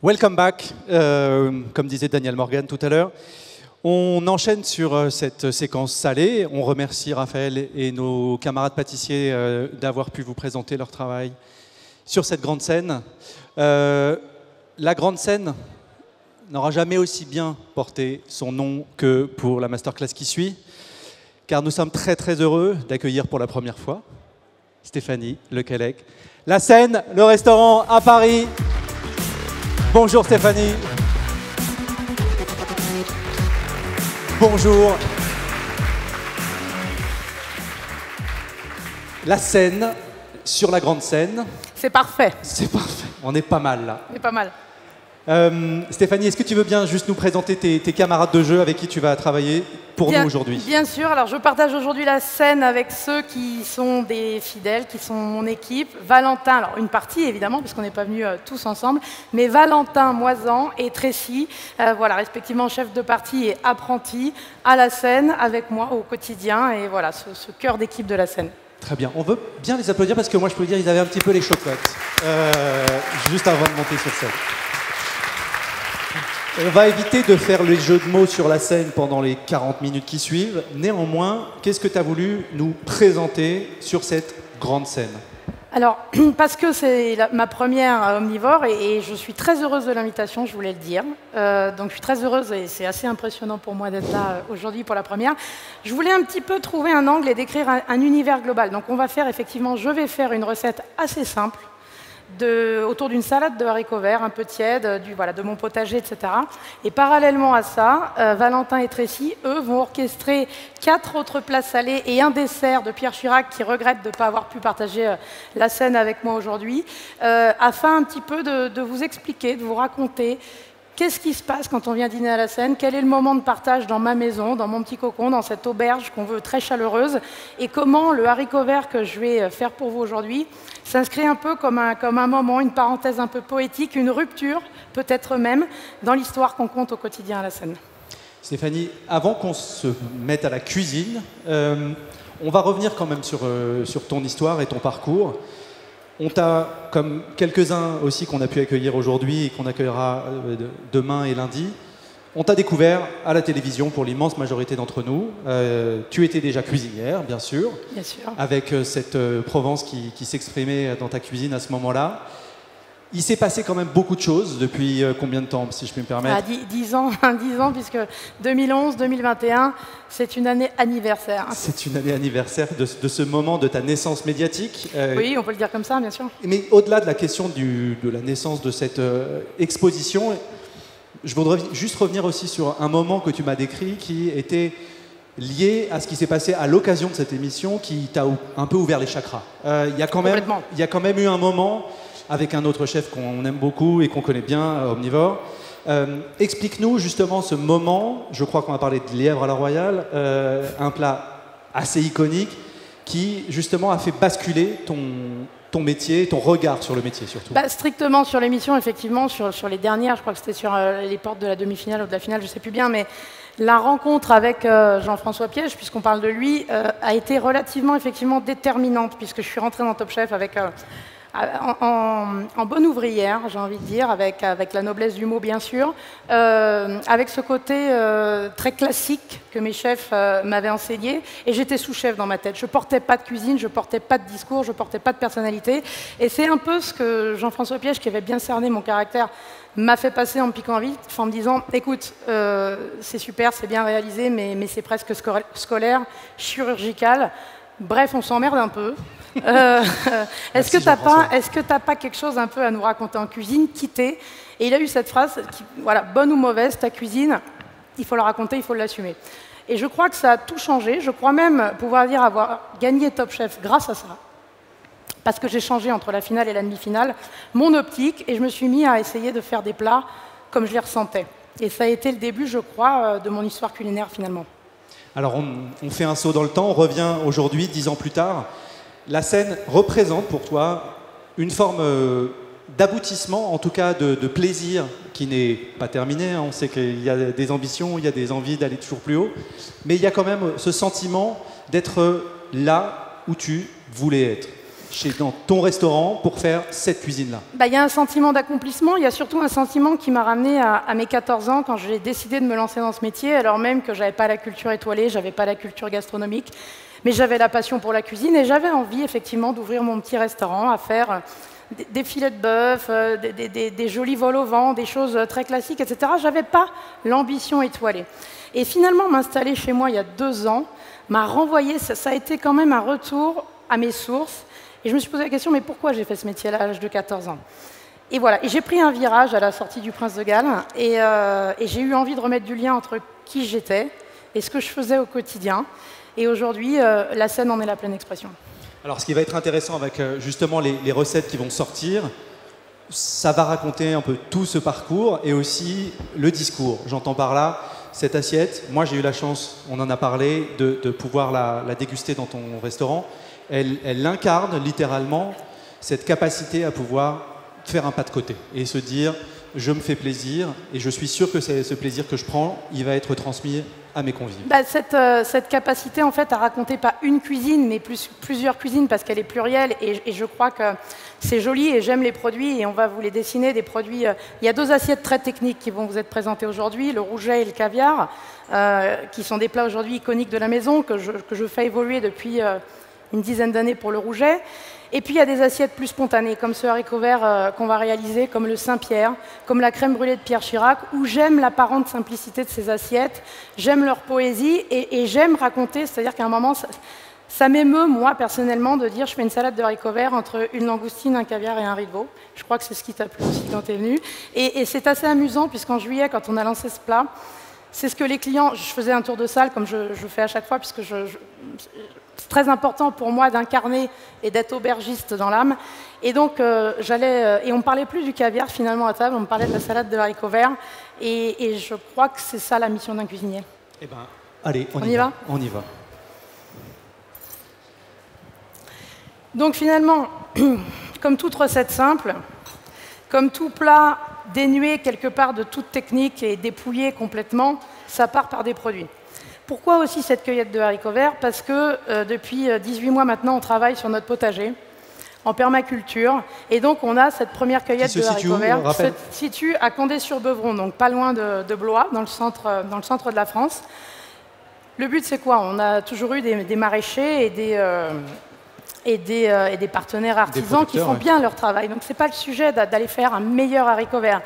Welcome back, comme disait Daniel Morgan tout à l'heure. On enchaîne sur cette séquence salée. On remercie Raphaël et nos camarades pâtissiers d'avoir pu vous présenter leur travail sur cette grande scène. La grande scène n'aura jamais aussi bien porté son nom que pour la masterclass qui suit, car nous sommes très très heureux d'accueillir pour la première fois Stéphanie Lequelec. La scène, le restaurant à Paris. Bonjour Stéphanie. Bonjour. La scène, sur la grande scène. C'est parfait. C'est parfait. On est pas mal là. C'est pas mal. Stéphanie, est-ce que tu veux bien juste nous présenter tes camarades de jeu avec qui tu vas travailler pour nous aujourd'hui? Bien sûr. Alors, je partage aujourd'hui la scène avec ceux qui sont des fidèles, qui sont mon équipe. Valentin, alors une partie évidemment, puisqu'on n'est pas venus tous ensemble, mais Valentin Moisan et Tracy, voilà, respectivement chef de partie et apprenti à la scène avec moi au quotidien. Et voilà, ce cœur d'équipe de la scène. Très bien. On veut bien les applaudir parce que moi, je peux dire ils avaient un petit peu les chocottes juste avant de monter sur scène. On va éviter de faire les jeux de mots sur la scène pendant les 40 minutes qui suivent. Néanmoins, qu'est-ce que tu as voulu nous présenter sur cette grande scène? Alors, parce que c'est ma première Omnivore et je suis très heureuse de l'invitation, je voulais le dire. Donc je suis très heureuse et c'est assez impressionnant pour moi d'être là aujourd'hui pour la première. Je voulais un petit peu trouver un angle et décrire un univers global. Donc on va faire effectivement, je vais faire une recette assez simple, autour d'une salade de haricots verts un peu tiède, de mon potager, etc. Et parallèlement à ça, Valentin et Tracy, eux, vont orchestrer 4 autres plats salés et un dessert de Pierre Chirac qui regrette de ne pas avoir pu partager la scène avec moi aujourd'hui, afin un petit peu de vous expliquer, de vous raconter qu'est-ce qui se passe quand on vient dîner à la scène, quel est le moment de partage dans ma maison, dans mon petit cocon, dans cette auberge qu'on veut très chaleureuse, et comment le haricot vert que je vais faire pour vous aujourd'hui s'inscrit un peu comme un moment, une parenthèse un peu poétique, une rupture, peut-être même, dans l'histoire qu'on compte au quotidien à la scène. Stéphanie, avant qu'on se mette à la cuisine, on va revenir quand même sur ton histoire et ton parcours. On t'a, comme quelques-uns aussi qu'on a pu accueillir aujourd'hui et qu'on accueillera demain et lundi, on t'a découvert à la télévision pour l'immense majorité d'entre nous. Tu étais déjà cuisinière, bien sûr, avec cette Provence qui s'exprimait dans ta cuisine à ce moment-là. Il s'est passé quand même beaucoup de choses depuis combien de temps, si je peux me permettre? 10 ans, puisque 2011-2021, c'est une année anniversaire. C'est une année anniversaire de ce moment de ta naissance médiatique. Oui, on peut le dire comme ça, bien sûr. Mais au-delà de la question de la naissance de cette exposition, je voudrais juste revenir aussi sur un moment que tu m'as décrit qui était lié à ce qui s'est passé à l'occasion de cette émission qui t'a un peu ouvert les chakras. Il y a quand même eu un moment avec un autre chef qu'on aime beaucoup et qu'on connaît bien, Omnivore. Explique-nous justement ce moment, je crois qu'on va parler de lièvre à la royale, un plat assez iconique qui justement a fait basculer ton métier, ton regard sur le métier surtout. Strictement sur l'émission, effectivement, sur les dernières, je crois que c'était sur les portes de la demi-finale ou de la finale, je ne sais plus bien, mais la rencontre avec Jean-François Piège, puisqu'on parle de lui, a été relativement effectivement déterminante, puisque je suis rentrée dans Top Chef avec... En bonne ouvrière, j'ai envie de dire, avec la noblesse du mot, bien sûr, avec ce côté très classique que mes chefs m'avaient enseigné, et j'étais sous-chef dans ma tête. Je ne portais pas de cuisine, je ne portais pas de discours, je ne portais pas de personnalité, et c'est un peu ce que Jean-François Piège, qui avait bien cerné mon caractère, m'a fait passer en me piquant vite, en me disant « Écoute, c'est super, c'est bien réalisé, mais c'est presque scolaire, chirurgical. Bref, on s'emmerde un peu. Est-ce que t'as pas quelque chose un peu à nous raconter en cuisine, quitter ?» Et il a eu cette phrase, voilà, bonne ou mauvaise, ta cuisine, il faut la raconter, il faut l'assumer. Et je crois que ça a tout changé. Je crois même pouvoir dire avoir gagné Top Chef grâce à ça. Parce que j'ai changé entre la finale et la demi-finale mon optique et je me suis mis à essayer de faire des plats comme je les ressentais. Et ça a été le début, je crois, de mon histoire culinaire finalement. Alors on fait un saut dans le temps, on revient aujourd'hui, 10 ans plus tard. La scène représente pour toi une forme d'aboutissement, en tout cas de plaisir qui n'est pas terminé. On sait qu'il y a des ambitions, il y a des envies d'aller toujours plus haut. Mais il y a quand même ce sentiment d'être là où tu voulais être. dans ton restaurant pour faire cette cuisine-là? Il y a un sentiment d'accomplissement, il y a surtout un sentiment qui m'a ramené à mes 14 ans quand j'ai décidé de me lancer dans ce métier, alors même que je n'avais pas la culture étoilée, je n'avais pas la culture gastronomique, mais j'avais la passion pour la cuisine et j'avais envie effectivement d'ouvrir mon petit restaurant, à faire des filets de bœuf, des jolis vols au vent, des choses très classiques, etc. Je n'avais pas l'ambition étoilée. Et finalement, m'installer chez moi il y a 2 ans m'a renvoyé, ça a été quand même un retour à mes sources. Et je me suis posé la question, mais pourquoi j'ai fait ce métier-là à l'âge de 14 ans? Et voilà, et j'ai pris un virage à la sortie du Prince de Galles, et j'ai eu envie de remettre du lien entre qui j'étais et ce que je faisais au quotidien. Et aujourd'hui, la scène en est la pleine expression. Alors, ce qui va être intéressant avec justement les recettes qui vont sortir, ça va raconter un peu tout ce parcours et aussi le discours. J'entends par là, cette assiette, moi j'ai eu la chance, on en a parlé, de pouvoir la déguster dans ton restaurant. Elle incarne littéralement cette capacité à pouvoir faire un pas de côté et se dire je me fais plaisir et je suis sûr que ce plaisir que je prends, il va être transmis à mes convives. Cette capacité en fait à raconter pas une cuisine mais plusieurs cuisines parce qu'elle est plurielle et je crois que c'est joli et j'aime les produits et on va vous les dessiner, des produits. Il y a 2 assiettes très techniques qui vont vous être présentées aujourd'hui, le rouget et le caviar, qui sont des plats aujourd'hui iconiques de la maison que je fais évoluer depuis une dizaine d'années pour le rouget. Et puis il y a des assiettes plus spontanées, comme ce haricot vert qu'on va réaliser, comme le Saint-Pierre, comme la crème brûlée de Pierre Chirac, où j'aime l'apparente simplicité de ces assiettes, j'aime leur poésie et j'aime raconter, c'est-à-dire qu'à un moment, ça m'émeut, moi, personnellement, de dire je fais une salade de haricots verts entre une langoustine, un caviar et un riz de veau. Je crois que c'est ce qui t'a plu aussi quand t'es venu. Et c'est assez amusant, puisqu'en juillet, quand on a lancé ce plat, c'est ce que les clients... Je faisais un tour de salle, comme je fais à chaque fois, puisque c'est très important pour moi d'incarner et d'être aubergiste dans l'âme. Et donc, et on ne parlait plus du caviar, finalement, à table, on me parlait de la salade de haricots verts. Et je crois que c'est ça la mission d'un cuisinier. Eh ben, allez, on y va. On y va. Donc finalement, comme toute recette simple, comme tout plat dénué quelque part de toute technique et dépouillé complètement, ça part par des produits. Pourquoi aussi cette cueillette de haricots verts? Parce que depuis 18 mois maintenant, on travaille sur notre potager en permaculture. Et donc, on a cette première cueillette de haricots verts qui se situe à Condé-sur-Beuvron, donc pas loin de Blois, dans le centre de la France. Le but, c'est quoi? On a toujours eu des maraîchers et des partenaires artisans qui font bien leur travail. Donc, ce n'est pas le sujet d'aller faire un meilleur haricot vert.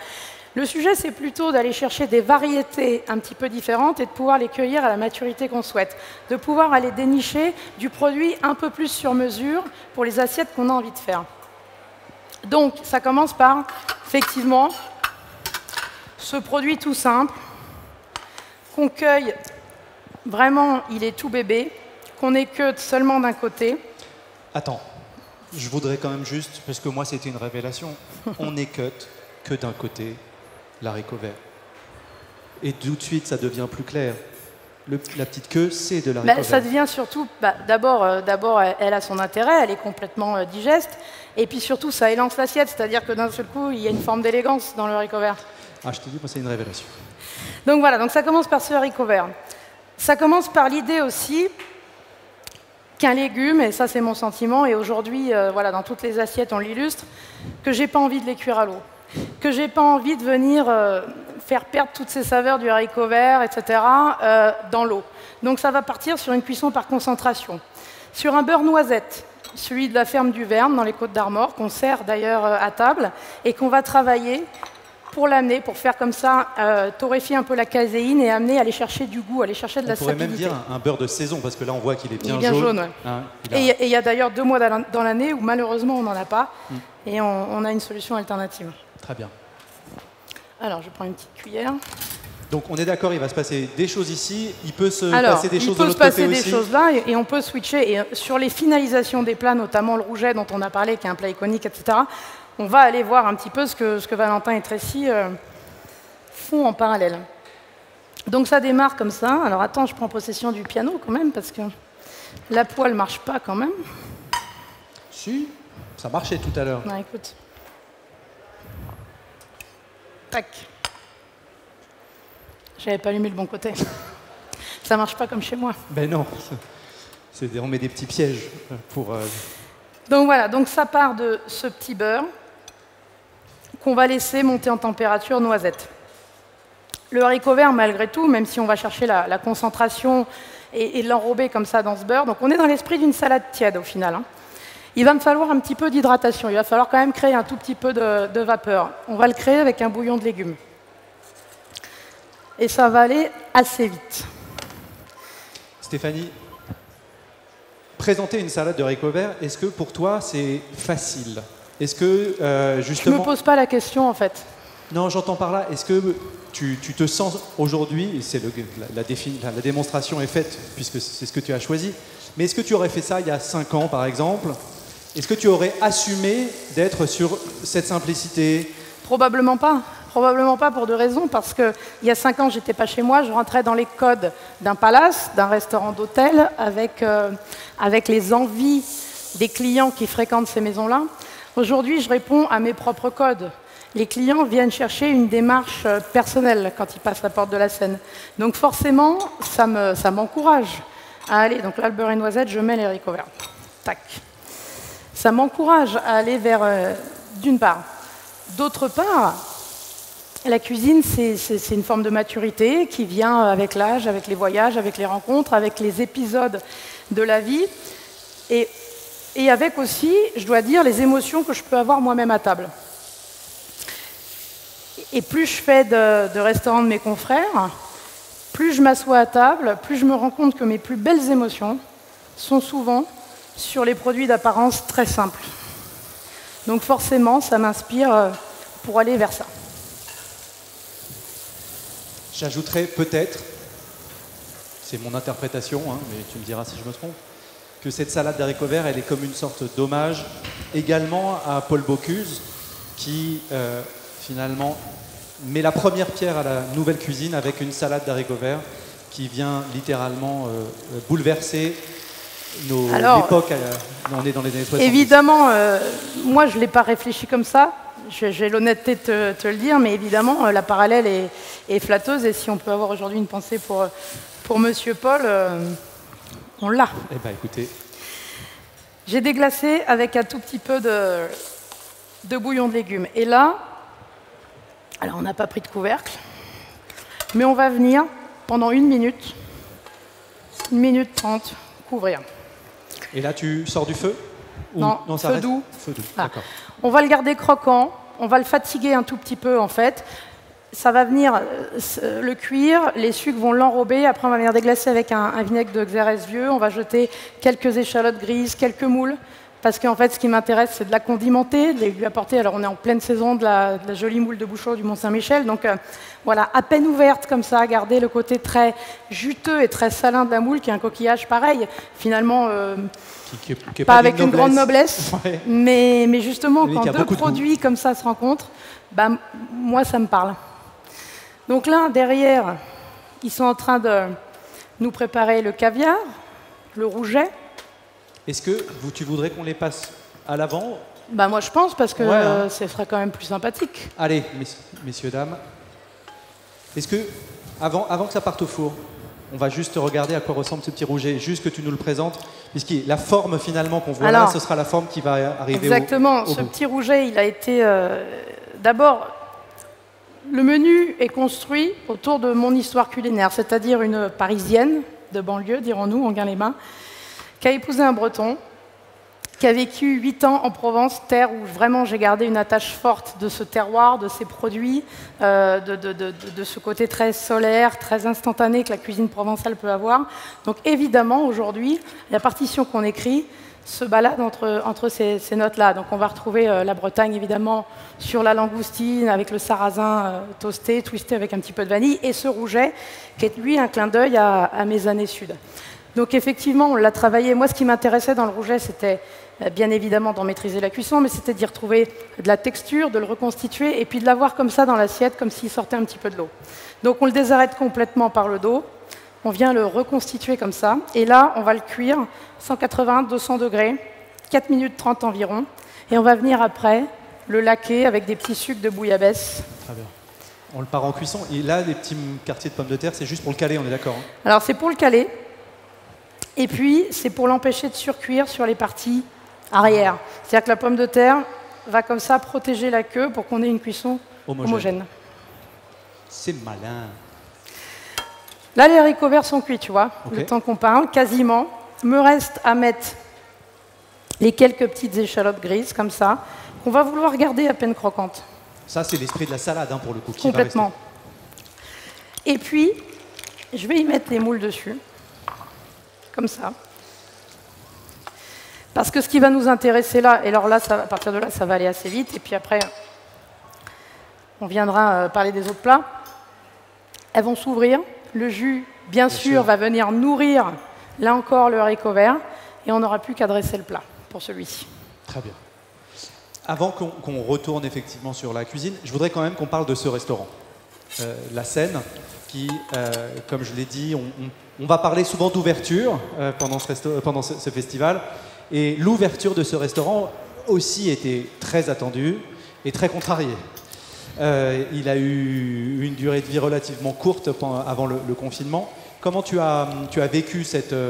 Le sujet, c'est plutôt d'aller chercher des variétés un petit peu différentes et de pouvoir les cueillir à la maturité qu'on souhaite. De pouvoir aller dénicher du produit un peu plus sur mesure pour les assiettes qu'on a envie de faire. Donc, ça commence par, effectivement, ce produit tout simple qu'on cueille, vraiment, il est tout bébé, qu'on équeute seulement d'un côté. Attends, je voudrais quand même juste, parce que moi c'était une révélation, on n'équeute que d'un côté l'haricot vert. Et tout de suite, ça devient plus clair. La petite queue, c'est de l'haricot vert. Ça devient surtout, d'abord, elle a son intérêt, elle est complètement digeste, et puis surtout, ça élance l'assiette, c'est-à-dire que d'un seul coup, il y a une forme d'élégance dans le haricot vert. Ah, je te dis, moi, c'est une révélation. Donc voilà, donc ça commence par ce haricot vert. Ça commence par l'idée aussi qu'un légume, et ça c'est mon sentiment, et aujourd'hui, voilà, dans toutes les assiettes, on l'illustre, que j'ai pas envie de les cuire à l'eau. Que j'ai pas envie de venir faire perdre toutes ces saveurs du haricot vert, etc., dans l'eau. Donc ça va partir sur une cuisson par concentration. Sur un beurre noisette, celui de la ferme du Verne, dans les Côtes d'Armor, qu'on sert d'ailleurs à table, et qu'on va travailler pour l'amener, pour faire comme ça, torréfier un peu la caséine et aller chercher du goût, aller chercher de la stabilité. On pourrait même dire un beurre de saison, parce que là on voit qu'il est bien jaune. Il est bien jaune, ouais. Hein, et il y a d'ailleurs 2 mois dans l'année où malheureusement on n'en a pas, et on a une solution alternative. Très bien. Alors, je prends une petite cuillère. Donc, on est d'accord, il va se passer des choses ici, il peut se passer des choses de l'autre côté aussi. Il peut se passer des choses là, et on peut switcher. Et sur les finalisations des plats, notamment le rouget dont on a parlé, qui est un plat iconique, etc., on va aller voir un petit peu ce que Valentin et Tracy font en parallèle. Donc, ça démarre comme ça. Alors, attends, je prends possession du piano quand même, parce que la poêle ne marche pas quand même. Si, ça marchait tout à l'heure. Non, écoute. Tac. J'avais pas allumé le bon côté. Ça marche pas comme chez moi. Ben non. On met des petits pièges pour... Donc voilà, donc ça part de ce petit beurre qu'on va laisser monter en température noisette. Le haricot vert, malgré tout, même si on va chercher la concentration et l'enrober comme ça dans ce beurre, donc on est dans l'esprit d'une salade tiède au final, hein. Il va me falloir un petit peu d'hydratation, il va falloir quand même créer un tout petit peu de vapeur. On va le créer avec un bouillon de légumes. Et ça va aller assez vite. Stéphanie, présenter une salade de haricots verts, est-ce que pour toi c'est facile? Est-ce que justement... Je ne me pose pas la question en fait. Non, j'entends par là, est-ce que tu te sens aujourd'hui, et la démonstration est faite puisque c'est ce que tu as choisi, mais est-ce que tu aurais fait ça il y a 5 ans par exemple? Est-ce que tu aurais assumé d'être sur cette simplicité? Probablement pas. Probablement pas pour 2 raisons. Parce qu'il y a 5 ans, je n'étais pas chez moi. Je rentrais dans les codes d'un palace, d'un restaurant d'hôtel, avec les envies des clients qui fréquentent ces maisons-là. Aujourd'hui, je réponds à mes propres codes. Les clients viennent chercher une démarche personnelle quand ils passent la porte de la scène. Donc forcément, ça m'encourage à aller. Donc là, le beurre et noisette, je mets les haricots verts. Tac. Ça m'encourage à aller vers, d'une part. D'autre part, la cuisine, c'est une forme de maturité qui vient avec l'âge, avec les voyages, avec les rencontres, avec les épisodes de la vie. Et avec aussi, je dois dire, les émotions que je peux avoir moi-même à table. Et plus je fais de restaurants de mes confrères, plus je m'assois à table, plus je me rends compte que mes plus belles émotions sont souvent sur les produits d'apparence très simples. Donc forcément, ça m'inspire pour aller vers ça. J'ajouterais peut-être, c'est mon interprétation, hein, mais tu me diras si je me trompe, que cette salade d'haricots verts, elle est comme une sorte d'hommage également à Paul Bocuse, qui finalement met la première pierre à la nouvelle cuisine avec une salade d'haricots verts qui vient littéralement bouleverser l'époque. On est dans les années 60. Évidemment, moi je ne l'ai pas réfléchi comme ça. J'ai l'honnêteté de te le dire, mais évidemment, la parallèle est flatteuse. Et si on peut avoir aujourd'hui une pensée pour Monsieur Paul, on l'a. Eh bien, écoutez. J'ai déglacé avec un tout petit peu de bouillon de légumes. Et là, alors on n'a pas pris de couvercle, mais on va venir pendant 1 minute 30, couvrir. Et là, tu sors du feu? Non, ça feu reste... doux. Feu doux, Ah. d'accord. On va le garder croquant, on va le fatiguer un tout petit peu en fait. Ça va venir le cuire, les sucres vont l'enrober, après on va venir déglacer avec un vinaigre de Xérès vieux, on va jeter quelques échalotes grises, quelques moules, parce qu'en fait ce qui m'intéresse c'est de la condimenter, de lui apporter, alors on est en pleine saison de la jolie moule de Bouchot du Mont-Saint-Michel, donc voilà, à peine ouverte comme ça, garder le côté très juteux et très salin de la moule, qui est un coquillage pareil, finalement... Qui est pas avec une grande noblesse, ouais. mais justement, mais quand 2 produits comme ça se rencontrent, bah, moi, ça me parle. Donc là, derrière, ils sont en train de nous préparer le caviar, le rouget. Est-ce que tu voudrais qu'on les passe à l'avant? Bah, moi, je pense, parce que ouais, hein. ça serait quand même plus sympathique. Allez, messieurs, dames. Est-ce que, avant que ça parte au four, on va juste regarder à quoi ressemble ce petit rouget, juste que tu nous le présentes, puisque la forme finalement qu'on voit là, ce sera la forme qui va arriver exactement, au ce bout. petit rouget, il a été... D'abord, le menu est construit autour de mon histoire culinaire, c'est-à-dire une Parisienne de banlieue, dirons-nous, en Gain-les-Bains, qui a épousé un Breton, qui a vécu 8 ans en Provence, terre où vraiment j'ai gardé une attache forte de ce terroir, de ces produits, de ce côté très solaire, très instantané que la cuisine provençale peut avoir. Donc évidemment, aujourd'hui, la partition qu'on écrit se balade entre ces notes-là. Donc on va retrouver la Bretagne, évidemment, sur la langoustine, avec le sarrasin toasté, twisté avec un petit peu de vanille, et ce rouget, qui est, lui, un clin d'œil à mes années sud. Donc effectivement, on l'a travaillé. Moi, ce qui m'intéressait dans le rouget, c'était bien évidemment d'en maîtriser la cuisson, mais c'était d'y retrouver de la texture, de le reconstituer, et puis de l'avoir comme ça dans l'assiette, comme s'il sortait un petit peu de l'eau. Donc on le désarrête complètement par le dos, on vient le reconstituer comme ça, et là, on va le cuire 180-200 degrés, 4 minutes 30 environ, et on va venir après le laquer avec des petits sucs de bouillabaisse. Très bien. On le part en cuisson, et là, les petits quartiers de pommes de terre, c'est juste pour le caler, on est d'accord, hein? Alors c'est pour le caler, et puis c'est pour l'empêcher de surcuire sur les parties arrière. C'est-à-dire que la pomme de terre va comme ça protéger la queue pour qu'on ait une cuisson homogène. C'est malin. Là, les haricots verts sont cuits, tu vois, Okay. le temps qu'on parle, quasiment. Me reste à mettre les quelques petites échalotes grises, comme ça, qu'on va vouloir garder à peine croquantes. Ça, c'est l'esprit de la salade, hein, pour le coup. Qui Complètement. Et puis, je vais y mettre les moules dessus, comme ça. Parce que ce qui va nous intéresser là, et alors là, à partir de là, ça va aller assez vite, et puis après, on viendra parler des autres plats. Elles vont s'ouvrir. Le jus, bien sûr, va venir nourrir, là encore, le haricot vert. Et on n'aura plus qu'à dresser le plat pour celui-ci. Très bien. Avant qu'on retourne effectivement sur la cuisine, je voudrais quand même qu'on parle de ce restaurant. La Seine, qui, comme je l'ai dit, on va parler souvent d'ouverture pendant ce festival. Et l'ouverture de ce restaurant aussi était très attendue et très contrariée. Il a eu une durée de vie relativement courte avant le confinement. Comment tu as vécu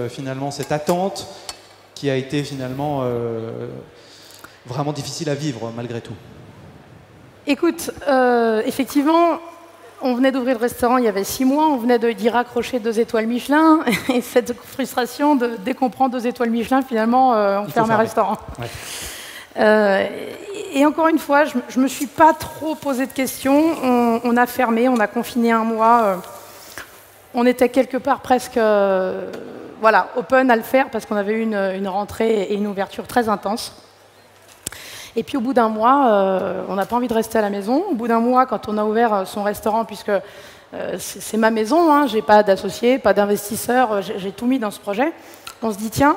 finalement cette attente qui a été finalement vraiment difficile à vivre malgré tout? Écoute, effectivement, on venait d'ouvrir le restaurant il y avait 6 mois, on venait d'y raccrocher 2 étoiles Michelin, et cette frustration, dès qu'on prend 2 étoiles Michelin, finalement, on ferme un restaurant. Ouais. Et encore une fois, je ne me suis pas trop posé de questions. On a fermé, on a confiné 1 mois. On était quelque part presque open à le faire parce qu'on avait eu une rentrée et une ouverture très intense. Et puis au bout d'1 mois, on n'a pas envie de rester à la maison. Au bout d'1 mois, quand on a ouvert son restaurant, puisque c'est ma maison, hein, je n'ai pas d'associés, pas d'investisseurs, j'ai tout mis dans ce projet, on se dit tiens,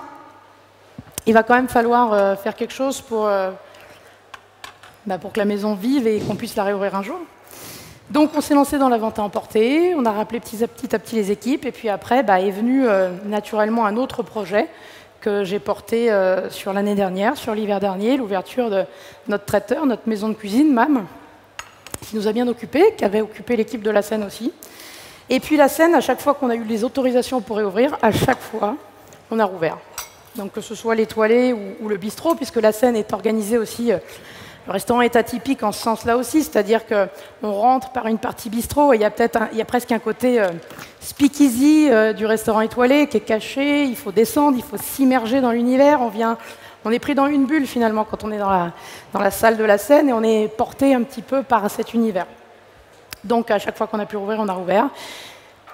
il va quand même falloir faire quelque chose pour que la maison vive et qu'on puisse la réouvrir un jour. Donc on s'est lancé dans la vente à emporter, on a rappelé petit à petit les équipes, et puis après est venu naturellement un autre projet que j'ai porté sur l'année dernière, sur l'hiver dernier, l'ouverture de notre traiteur, notre maison de cuisine, MAM, qui nous a bien occupés, qui avait occupé l'équipe de la Seine aussi. Et puis la Seine, à chaque fois qu'on a eu les autorisations pour réouvrir, à chaque fois, on a rouvert. Donc que ce soit l'étoilé ou le bistrot, puisque la Seine est organisée aussi... le restaurant est atypique en ce sens-là aussi, c'est-à-dire qu'on rentre par une partie bistrot et il y a presque un côté speakeasy du restaurant étoilé qui est caché, il faut descendre, il faut s'immerger dans l'univers, on est pris dans une bulle finalement quand on est dans la salle de la Seine et on est porté un petit peu par cet univers. Donc à chaque fois qu'on a pu rouvrir, on a rouvert.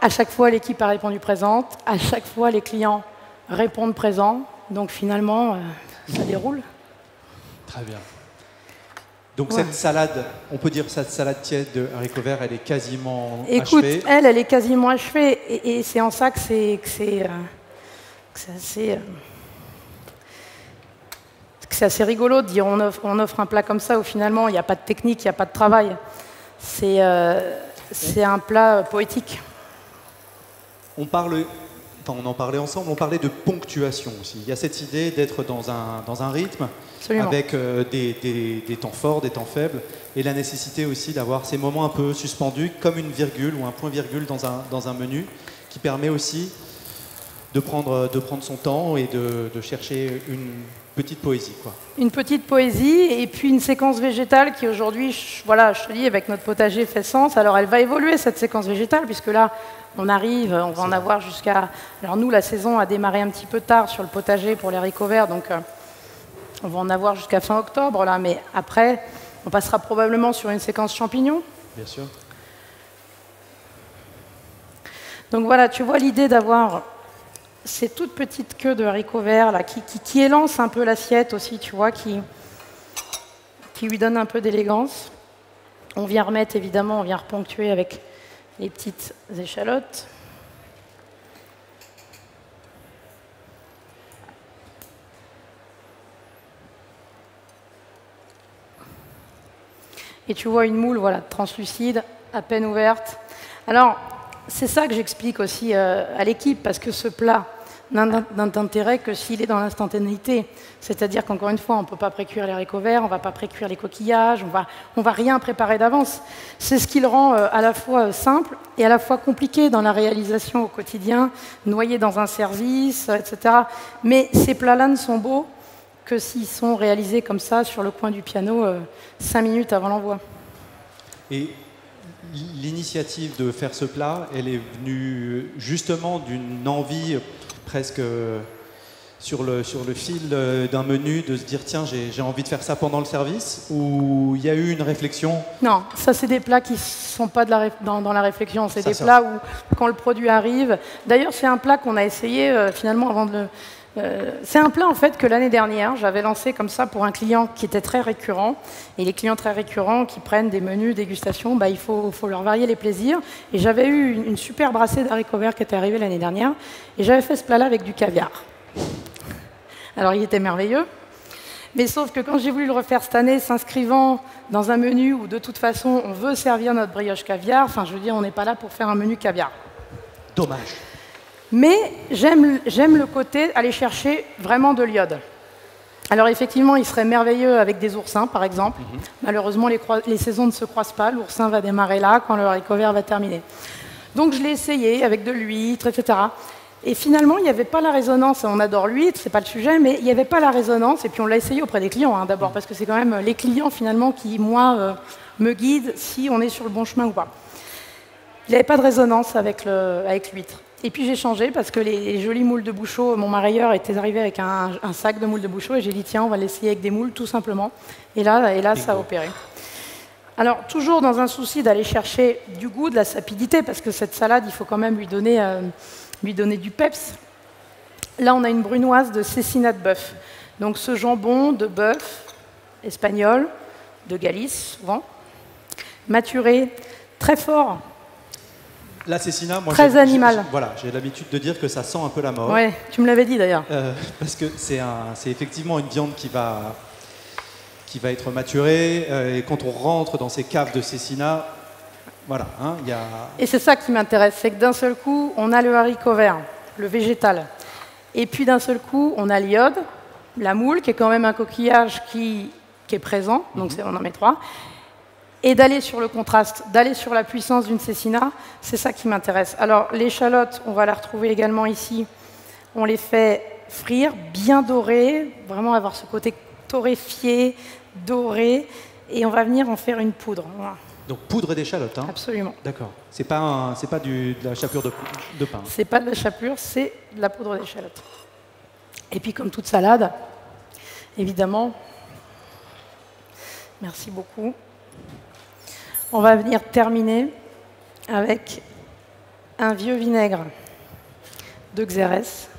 À chaque fois, l'équipe a répondu présente, à chaque fois, les clients répondent présents, donc finalement, ça déroule. Très bien. Donc cette salade, on peut dire cette salade tiède de haricots verts, elle est quasiment achevée. Écoute, elle est quasiment achevée, et c'est en ça que c'est assez rigolo de dire on offre un plat comme ça où finalement il n'y a pas de technique, il n'y a pas de travail. C'est un plat poétique. On en parlait ensemble, on parlait de ponctuation aussi. Il y a cette idée d'être dans un rythme. Absolument. Avec des temps forts, des temps faibles, et la nécessité aussi d'avoir ces moments un peu suspendus, comme une virgule ou un point-virgule dans un menu, qui permet aussi de prendre son temps et de chercher une petite poésie, quoi. Une petite poésie, et puis une séquence végétale qui aujourd'hui, je te dis, avec notre potager fait sens. Alors elle va évoluer, cette séquence végétale, puisque là, on va en avoir jusqu'à... Alors nous, la saison a démarré un petit peu tard sur le potager pour les haricots verts, donc... on va en avoir jusqu'à fin octobre, là, mais après, on passera probablement sur une séquence champignons. Bien sûr. Donc voilà, tu vois l'idée d'avoir ces toutes petites queues de haricots verts là, qui élancent un peu l'assiette aussi, tu vois, qui lui donnent un peu d'élégance. On vient remettre, évidemment, on vient reponctuer avec les petites échalotes. Et tu vois une moule, voilà, translucide, à peine ouverte. Alors, c'est ça que j'explique aussi à l'équipe, parce que ce plat n'a d'intérêt que s'il est dans l'instantanéité. C'est-à-dire qu'encore une fois, on ne peut pas précuire les haricots verts, on ne va pas précuire les coquillages, on va rien préparer d'avance. C'est ce qui le rend à la fois simple et à la fois compliqué dans la réalisation au quotidien, noyé dans un service, etc. Mais ces plats-là ne sont beaux que s'ils sont réalisés comme ça, sur le coin du piano, 5 minutes avant l'envoi. Et l'initiative de faire ce plat, elle est venue justement d'une envie presque sur le fil d'un menu de se dire tiens, j'ai envie de faire ça pendant le service, ou il y a eu une réflexion? Non, ça c'est des plats qui ne sont pas dans la réflexion, c'est des plats où quand le produit arrive, d'ailleurs c'est un plat qu'on a essayé finalement avant de le... c'est un plat en fait que l'année dernière j'avais lancé comme ça pour un client qui était très récurrent, et les clients très récurrents qui prennent des menus dégustation, bah, il faut leur varier les plaisirs, et j'avais eu une super brassée d'haricots verts qui était arrivée l'année dernière, et j'avais fait ce plat là avec du caviar. Alors il était merveilleux, mais sauf que quand j'ai voulu le refaire cette année, s'inscrivant dans un menu où de toute façon on veut servir notre brioche caviar, enfin je veux dire on n'est pas là pour faire un menu caviar. Dommage. Mais j'aime le côté aller chercher vraiment de l'iode. Alors effectivement, il serait merveilleux avec des oursins, par exemple. Malheureusement, les saisons ne se croisent pas. L'oursin va démarrer là, quand le haricot vert va terminer. Donc je l'ai essayé avec de l'huître, etc. Et finalement, il n'y avait pas la résonance. On adore l'huître, c'est pas le sujet, mais il n'y avait pas la résonance. Et puis on l'a essayé auprès des clients, d'abord, parce que c'est quand même les clients, finalement, qui, moi, me guident si on est sur le bon chemin ou pas. Il n'y avait pas de résonance avec l'huître. Et puis j'ai changé parce que les jolis moules de Bouchot, mon marailleur était arrivé avec un sac de moules de Bouchot et j'ai dit tiens, on va l'essayer avec des moules tout simplement. Et là ça a opéré. Alors toujours dans un souci d'aller chercher du goût, de la sapidité, parce que cette salade, il faut quand même lui donner du peps. Là, on a une brunoise de cécina de bœuf. Donc ce jambon de bœuf espagnol, de Galice souvent, maturé très fort. La cécina, moi, très animal. Voilà, j'ai l'habitude de dire que ça sent un peu la mort. Ouais, tu me l'avais dit d'ailleurs. Parce que c'est effectivement une viande qui va être maturée. Et quand on rentre dans ces caves de cécina, voilà. Y a... Et c'est ça qui m'intéresse, c'est que d'un seul coup, on a le haricot vert, le végétal. Et puis d'un seul coup, on a l'iode, la moule, qui est quand même un coquillage qui est présent. Donc on en met 3. Et d'aller sur le contraste, d'aller sur la puissance d'une cécina, c'est ça qui m'intéresse. Alors, l'échalote, on va la retrouver également ici. On les fait frire, bien dorées, vraiment avoir ce côté torréfié, doré, et on va venir en faire une poudre. Voilà. Donc, poudre d'échalote, hein? Absolument. D'accord. C'est pas de la chapelure de pain. C'est pas de la chapelure, c'est de la poudre d'échalote. Et puis, comme toute salade, évidemment, merci beaucoup. On va venir terminer avec un vieux vinaigre de Xérès.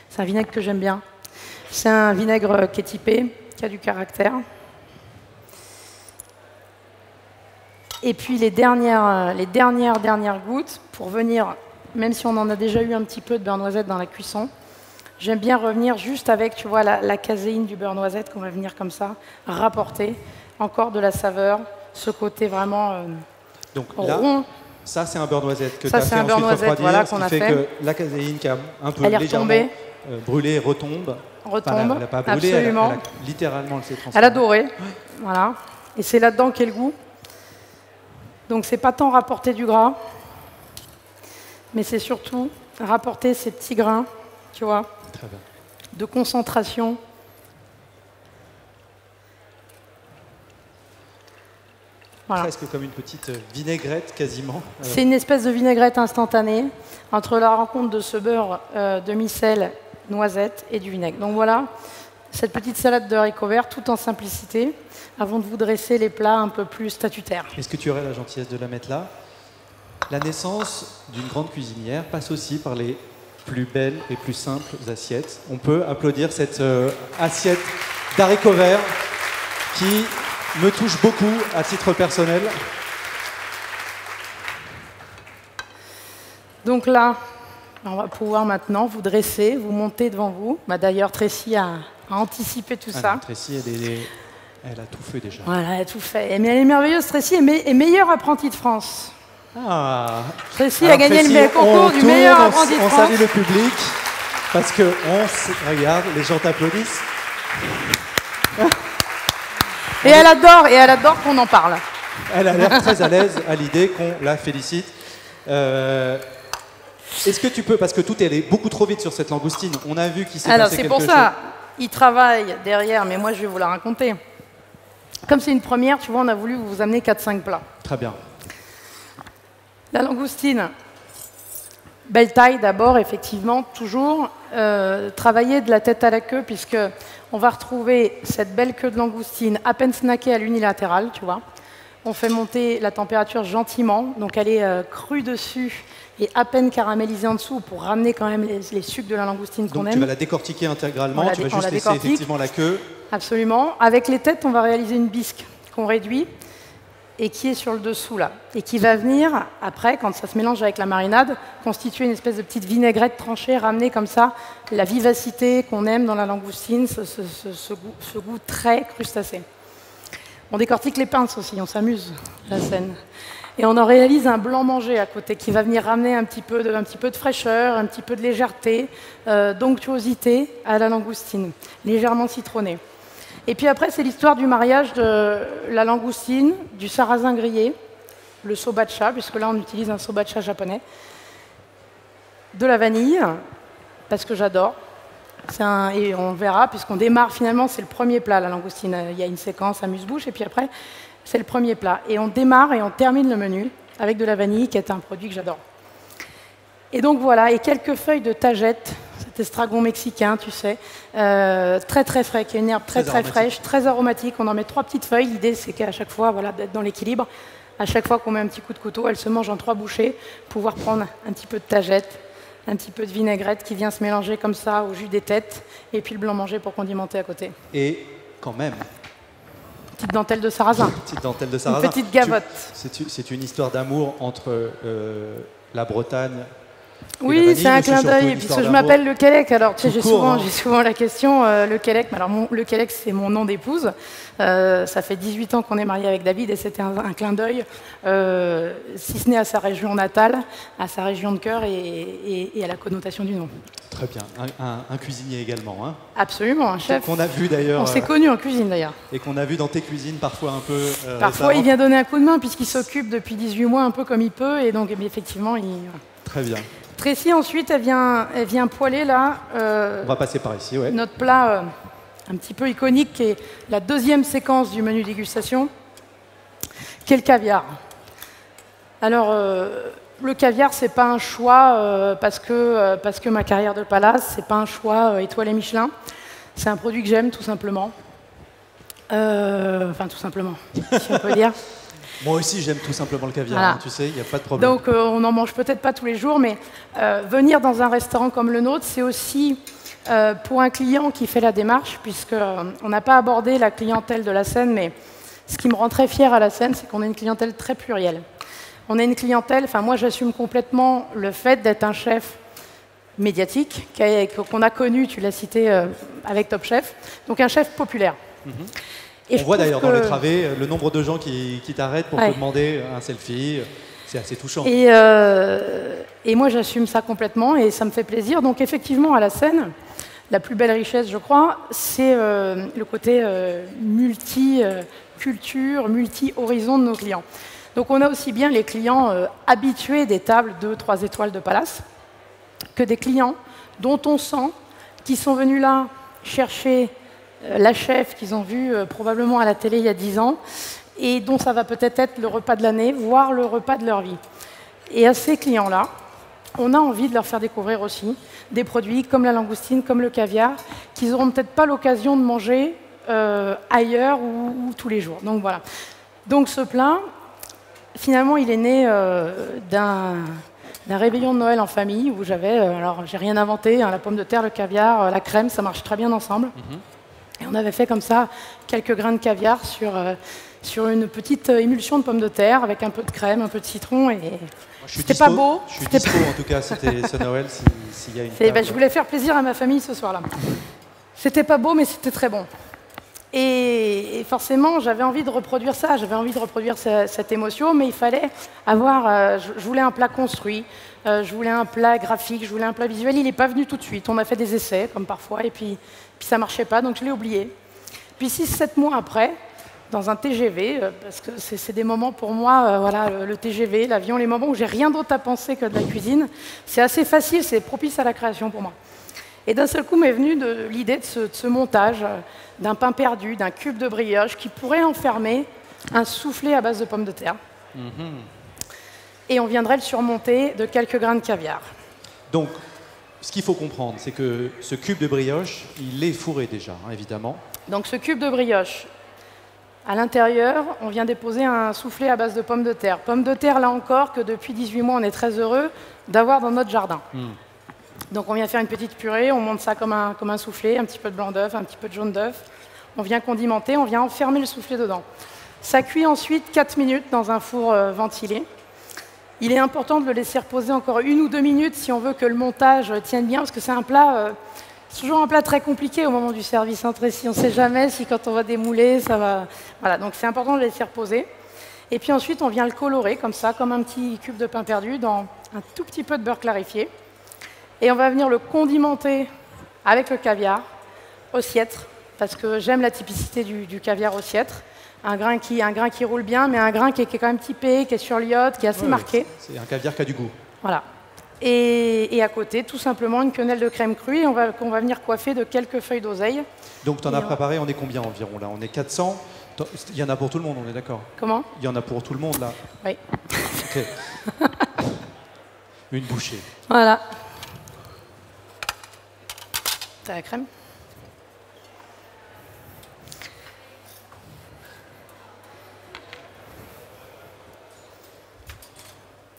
C'est un vinaigre que j'aime bien. C'est un vinaigre qui est typé, qui a du caractère. Et puis les dernières gouttes, pour venir, même si on en a déjà eu un petit peu de beurre noisette dans la cuisson, j'aime bien revenir juste avec, tu vois, la caséine du beurre noisette qu'on va venir comme ça rapporter. Encore de la saveur. Ce côté vraiment donc là, rond. Ça, c'est un beurre noisette que tu as fait ensuite refroidir, voilà, ce qui fait que la caséine qui a un peu légèrement brûlé retombe. Retombe, elle n'a pas brûlé, absolument. Elle a littéralement, elle s'est transformée. Elle a doré, voilà. Et c'est là-dedans qu'est le goût. Donc c'est pas tant rapporter du gras, mais c'est surtout rapporter ces petits grains, tu vois, très bien, de concentration. Voilà. Presque comme une petite vinaigrette, quasiment. C'est une espèce de vinaigrette instantanée entre la rencontre de ce beurre demi-sel, noisette et du vinaigre. Donc voilà, cette petite salade de haricots verts, tout en simplicité, avant de vous dresser les plats un peu plus statutaires. Est-ce que tu aurais la gentillesse de la mettre là? La naissance d'une grande cuisinière passe aussi par les plus belles et plus simples assiettes. On peut applaudir cette assiette d'haricots verts qui me touche beaucoup à titre personnel. Donc là, on va pouvoir maintenant vous dresser, vous monter devant vous. Bah, d'ailleurs, Tracy a anticipé tout ça. Tracy, elle a tout fait déjà. Voilà, elle a tout fait. Mais elle est merveilleuse, Tracy est meilleure apprentie de France. Ah. Tracy a gagné le concours du meilleur apprenti de France. On salue le public parce que regarde, les gens t'applaudissent. Et elle adore qu'on en parle. Elle a l'air très à l'aise à l'idée qu'on la félicite. Est-ce que tu peux, parce que tout est allé beaucoup trop vite sur cette langoustine, on a vu qu'il s'est passé quelque chose. Alors c'est pour ça, il travaille derrière, mais moi je vais vous la raconter. Comme c'est une première, tu vois, on a voulu vous amener 4-5 plats. Très bien. La langoustine, belle taille d'abord, effectivement, toujours. Travailler de la tête à la queue, puisqu'on va retrouver cette belle queue de langoustine à peine snackée à l'unilatéral, tu vois. On fait monter la température gentiment, donc elle est crue dessus et à peine caramélisée en dessous pour ramener quand même les sucres de la langoustine qu'on aime. Donc tu vas la décortiquer intégralement, tu vas juste laisser effectivement la queue. Absolument. Avec les têtes, on va réaliser une bisque qu'on réduit et qui est sur le dessous là. Et qui va venir, après, quand ça se mélange avec la marinade, constituer une espèce de petite vinaigrette tranchée, ramener comme ça la vivacité qu'on aime dans la langoustine, ce goût très crustacé. On décortique les pinces aussi, on s'amuse à la scène. Et on en réalise un blanc mangé à côté qui va venir ramener un petit peu de fraîcheur, un petit peu de légèreté, d'onctuosité à la langoustine, légèrement citronnée. Et puis après, c'est l'histoire du mariage de la langoustine, du sarrasin grillé, le sobacha, puisque là on utilise un sobacha japonais, de la vanille, parce que j'adore. Et on verra, puisqu'on démarre finalement, c'est le premier plat, la langoustine. Il y a une séquence amuse-bouche, et puis après, c'est le premier plat. Et on démarre et on termine le menu avec de la vanille, qui est un produit que j'adore. Et donc voilà, et quelques feuilles de tagette, cet estragon mexicain, tu sais, très très frais, qui est une herbe très fraîche, très aromatique. On en met 3 petites feuilles. L'idée, c'est qu'à chaque fois, voilà, d'être dans l'équilibre. À chaque fois qu'on met un petit coup de couteau, elle se mange en 3 bouchées, pouvoir prendre un petit peu de tagette, un petit peu de vinaigrette qui vient se mélanger comme ça au jus des têtes, et puis le blanc manger pour condimenter à côté. Et quand même... Petite dentelle de sarrasin. Petite dentelle de sarrasin. Une petite gavotte. C'est une histoire d'amour entre la Bretagne Oui, c'est un clin d'œil, puisque je m'appelle Le Quélec. Alors, tu sais, j'ai souvent la question, Le Quélec. Alors, Le Quélec, c'est mon nom d'épouse. Ça fait 18 ans qu'on est mariés avec David et c'était un clin d'œil, si ce n'est à sa région natale, à sa région de cœur et à la connotation du nom. Très bien. Un cuisinier également, hein? Absolument, un chef. Qu'on a vu d'ailleurs. On s'est connus en cuisine d'ailleurs. Et qu'on a vu dans tes cuisines parfois un peu. Parfois, récemment. Il vient donner un coup de main puisqu'il s'occupe depuis 18 mois un peu comme il peut et donc effectivement, il. Très bien. Tracy, ensuite, elle vient poêler là. On va passer par ici, ouais. Notre plat un petit peu iconique, qui est la deuxième séquence du menu dégustation, qui est le caviar. Alors, le caviar, c'est pas un choix parce que ma carrière de palace, c'est pas un choix étoilé Michelin. C'est un produit que j'aime, tout simplement. Enfin, tout simplement, si on peut dire. Moi aussi, j'aime tout simplement le caviar, voilà. Hein, tu sais, il n'y a pas de problème. Donc, on n'en mange peut-être pas tous les jours, mais venir dans un restaurant comme le nôtre, c'est aussi pour un client qui fait la démarche, puisqu'on n'a pas abordé la clientèle de la Seine, mais ce qui me rend très fière à la Seine, c'est qu'on a une clientèle très plurielle. On a une clientèle, enfin moi j'assume complètement le fait d'être un chef médiatique, qu'on a connu, tu l'as cité, avec Top Chef, donc un chef populaire. Et on voit d'ailleurs dans les travées le nombre de gens qui t'arrêtent pour te demander un selfie. C'est assez touchant. Et moi, j'assume ça complètement et ça me fait plaisir. Donc, effectivement, à la Seine, la plus belle richesse, je crois, c'est le côté multi-culture, multi-horizon de nos clients. Donc, on a aussi bien les clients habitués des tables 2-3 étoiles de Palace que des clients dont on sent qu'ils sont venus là chercher la chef qu'ils ont vue probablement à la télé il y a 10 ans et dont ça va peut-être être le repas de l'année, voire le repas de leur vie. Et à ces clients-là, on a envie de leur faire découvrir aussi des produits comme la langoustine, comme le caviar, qu'ils n'auront peut-être pas l'occasion de manger ailleurs ou tous les jours. Donc voilà. Donc ce plat, finalement, il est né d'un réveillon de Noël en famille où j'avais, alors j'ai rien inventé, hein, la pomme de terre, le caviar, la crème, ça marche très bien ensemble. Et on avait fait comme ça quelques grains de caviar sur une petite émulsion de pommes de terre avec un peu de crème, un peu de citron et c'était pas beau. Je suis dispo en tout cas ce Noël s'il y a une table. Je voulais faire plaisir à ma famille ce soir-là. C'était pas beau mais c'était très bon. Et forcément j'avais envie de reproduire ça, j'avais envie de reproduire cette émotion, mais il fallait avoir, je voulais un plat construit, je voulais un plat graphique, je voulais un plat visuel. Il n'est pas venu tout de suite, on a fait des essais comme parfois et puis ça marchait pas donc je l'ai oublié. Puis 6-7 mois après, dans un TGV, parce que c'est des moments pour moi, voilà, le TGV, l'avion, les moments où j'ai rien d'autre à penser que de la cuisine, c'est assez facile, c'est propice à la création pour moi. Et d'un seul coup m'est venue l'idée de ce montage d'un pain perdu, d'un cube de brioche qui pourrait enfermer un soufflé à base de pommes de terre. Et on viendrait le surmonter de quelques grains de caviar. Donc, ce qu'il faut comprendre, c'est que ce cube de brioche, il est fourré déjà, hein, évidemment. Donc ce cube de brioche, à l'intérieur, on vient déposer un soufflé à base de pommes de terre. Pommes de terre, là encore, que depuis 18 mois, on est très heureux d'avoir dans notre jardin. Donc on vient faire une petite purée, on monte ça comme un soufflé, un petit peu de blanc d'œuf, un petit peu de jaune d'œuf. On vient condimenter, on vient enfermer le soufflé dedans. Ça cuit ensuite 4 minutes dans un four ventilé. Il est important de le laisser reposer encore 1 ou 2 minutes si on veut que le montage tienne bien, parce que c'est un plat, c'est toujours un plat très compliqué au moment du service. Si on ne sait jamais si quand on va démouler, ça va... Voilà, donc c'est important de le laisser reposer. Et puis ensuite, on vient le colorer comme ça, comme un petit cube de pain perdu, dans un tout petit peu de beurre clarifié. Et on va venir le condimenter avec le caviar, ossiètre, parce que j'aime la typicité du caviar ossiètre. Un grain qui roule bien, mais un grain qui est quand même typé, qui est sur l'iode, qui est assez marqué. C'est un caviar qui a du goût. Voilà. Et à côté, tout simplement, une quenelle de crème crue qu'on va venir coiffer de quelques feuilles d'oseille. Donc tu en as préparé, on est combien environ là? On est 400. Il y en a pour tout le monde, on est d'accord? Comment? Il y en a pour tout le monde là? Oui. Ok. Une bouchée. Voilà. T'as la crème?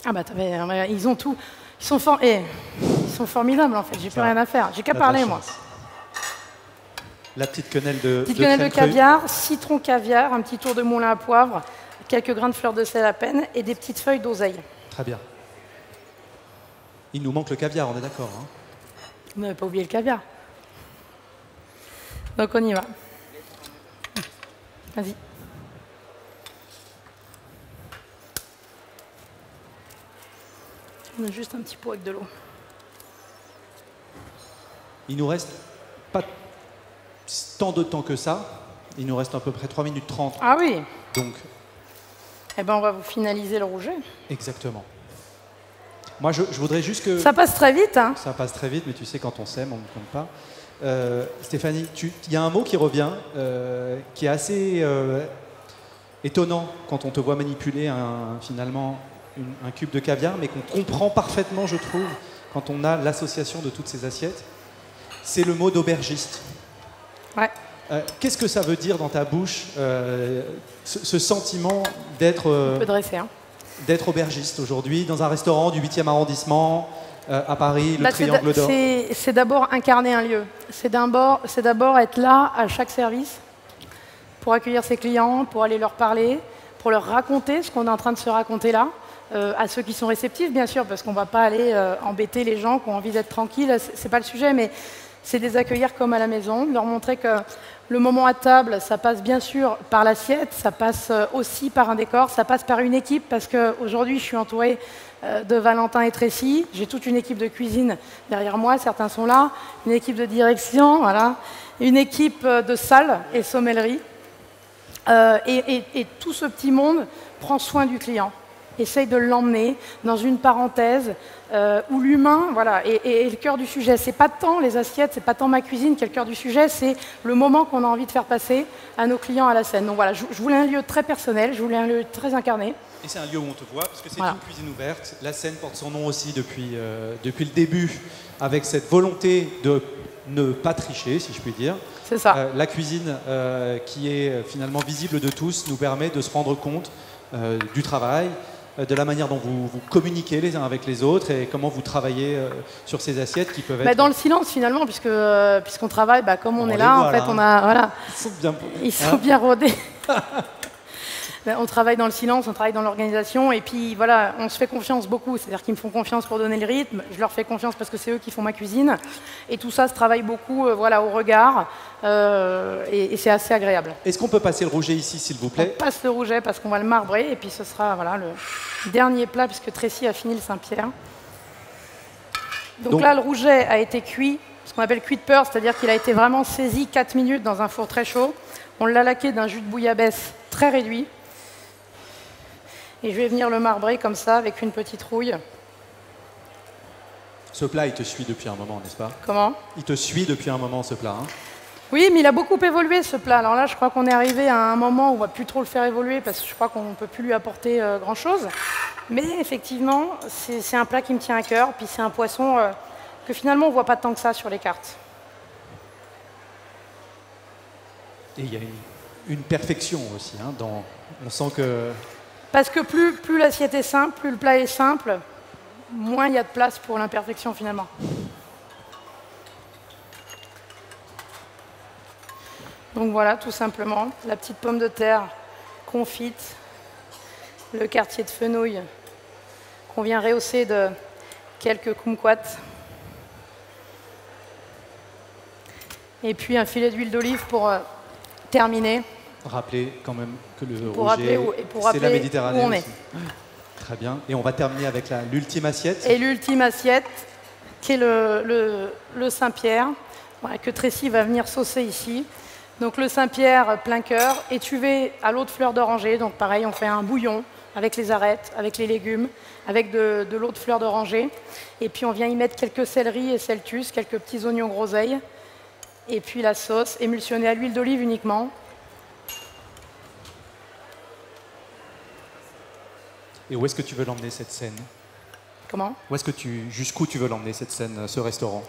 Ah bah ils ont tout. Ils sont formidables en fait, j'ai plus rien à faire. J'ai qu'à parler moi. La petite quenelle de caviar, citron caviar, un petit tour de moulin à poivre, quelques grains de fleur de sel à peine et des petites feuilles d'oseille. Très bien. Il nous manque le caviar, on est d'accord, hein? Vous n'avez pas oublié le caviar. Donc on y va. Vas-y. On a juste un petit pot avec de l'eau. Il nous reste pas tant de temps que ça. Il nous reste à peu près 3 minutes 30. Ah oui. Donc. Eh ben on va vous finaliser le rouget. Exactement. Moi, je voudrais juste que... Ça passe très vite, hein? Ça passe très vite, mais tu sais, quand on s'aime, on ne compte pas. Stéphanie, il y a un mot qui revient, qui est assez étonnant quand on te voit manipuler finalement un cube de caviar, mais qu'on comprend parfaitement, je trouve, quand on a l'association de toutes ces assiettes. C'est le mot d'aubergiste. Ouais. Qu'est-ce que ça veut dire dans ta bouche, ce sentiment d'être... Un peu dressé, hein. D'être aubergiste aujourd'hui, dans un restaurant du 8e arrondissement, à Paris, le Triangle d'Or? C'est d'abord incarner un lieu. C'est d'abord être là à chaque service pour accueillir ses clients, pour aller leur parler, pour leur raconter ce qu'on est en train de se raconter là. À ceux qui sont réceptifs, bien sûr, parce qu'on ne va pas aller embêter les gens qui ont envie d'être tranquilles, c'est pas le sujet, mais c'est de les accueillir comme à la maison, de leur montrer que le moment à table, ça passe bien sûr par l'assiette, ça passe aussi par un décor, ça passe par une équipe, parce qu'aujourd'hui, je suis entourée de Valentin et Tracy, j'ai toute une équipe de cuisine derrière moi, certains sont là, une équipe de direction, voilà, une équipe de salle et sommellerie, et tout ce petit monde prend soin du client. Essaye de l'emmener dans une parenthèse où l'humain est le cœur du sujet. C'est pas tant les assiettes, c'est pas tant ma cuisine qui est le cœur du sujet, c'est le moment qu'on a envie de faire passer à nos clients à la scène. Donc voilà, je voulais un lieu très personnel, je voulais un lieu très incarné. Et c'est un lieu où on te voit, parce que c'est une cuisine ouverte. La scène porte son nom aussi depuis le début, avec cette volonté de ne pas tricher, si je puis dire. C'est ça. La cuisine qui est finalement visible de tous nous permet de se rendre compte du travail, de la manière dont vous communiquez les uns avec les autres et comment vous travaillez sur ces assiettes qui peuvent être... Dans le silence finalement, puisqu'on travaille, comme on est là, en fait, on a... Voilà, ils sont bien rodés. On travaille dans le silence, on travaille dans l'organisation et puis voilà, on se fait confiance beaucoup. C'est-à-dire qu'ils me font confiance pour donner le rythme, je leur fais confiance parce que c'est eux qui font ma cuisine. Et tout ça se travaille beaucoup au regard et c'est assez agréable. Est-ce qu'on peut passer le rouget ici, s'il vous plaît? On passe le rouget parce qu'on va le marbrer et puis ce sera le dernier plat puisque Tracy a fini le Saint-Pierre. Donc là, le rouget a été cuit, ce qu'on appelle cuit de peur, c'est-à-dire qu'il a été vraiment saisi 4 minutes dans un four très chaud. On l'a laqué d'un jus de bouillabaisse très réduit. Et je vais venir le marbrer comme ça, avec une petite rouille. Ce plat, il te suit depuis un moment, n'est-ce pas? Comment? Il te suit depuis un moment, ce plat. Hein? Oui, mais il a beaucoup évolué ce plat. Alors là, je crois qu'on est arrivé à un moment où on ne va plus trop le faire évoluer parce que je crois qu'on ne peut plus lui apporter grand-chose. Mais effectivement, c'est un plat qui me tient à cœur. Puis c'est un poisson que finalement, on ne voit pas tant que ça sur les cartes. Et il y a une perfection aussi. Hein, on sent que... Parce que plus l'assiette est simple, plus le plat est simple, moins il y a de place pour l'imperfection finalement. Donc voilà, tout simplement, la petite pomme de terre confite, le quartier de fenouil qu'on vient rehausser de quelques kumquats, et puis un filet d'huile d'olive pour terminer. Rappeler quand même que le Rouget, c'est la Méditerranée où on aussi. est. Très bien. Et on va terminer avec l'ultime assiette. Et l'ultime assiette, qui est le Saint-Pierre, voilà, que Tracy va venir saucer ici. Donc le Saint-Pierre plein cœur, étuvé à l'eau de fleur d'oranger. Donc pareil, on fait un bouillon avec les arêtes, avec les légumes, avec de l'eau de fleur d'oranger. Et puis on vient y mettre quelques céleris et celtus, quelques petits oignons groseilles. Et puis la sauce émulsionnée à l'huile d'olive uniquement. Et où est-ce que tu veux l'emmener cette scène? Comment? Jusqu'où tu veux l'emmener cette scène, ce restaurant?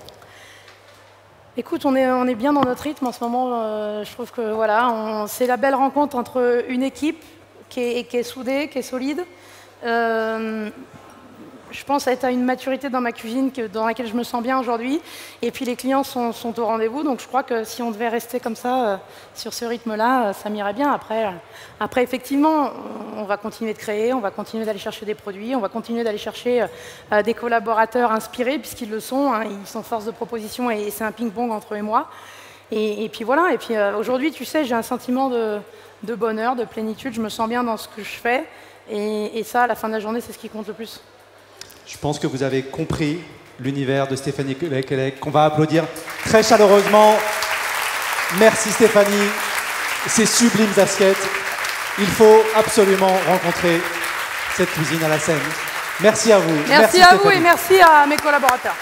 Écoute, on est bien dans notre rythme en ce moment. Je trouve que voilà, c'est la belle rencontre entre une équipe qui est soudée, qui est solide. Je pense être à une maturité dans ma cuisine dans laquelle je me sens bien aujourd'hui. Et puis les clients sont au rendez-vous. Donc je crois que si on devait rester comme ça, sur ce rythme-là, ça m'irait bien. Après, effectivement, on va continuer de créer, on va continuer d'aller chercher des produits, on va continuer d'aller chercher des collaborateurs inspirés, puisqu'ils le sont. Hein, ils sont force de proposition et c'est un ping-pong entre eux et moi. Et puis voilà. Et puis aujourd'hui, tu sais, j'ai un sentiment de bonheur, de plénitude. Je me sens bien dans ce que je fais. Et ça, à la fin de la journée, c'est ce qui compte le plus. Je pense que vous avez compris l'univers de Stéphanie Keleg, qu'on va applaudir très chaleureusement. Merci Stéphanie, ces sublimes assiettes. Il faut absolument rencontrer cette cuisine à la Seine. Merci à vous. Merci à vous et merci à mes collaborateurs.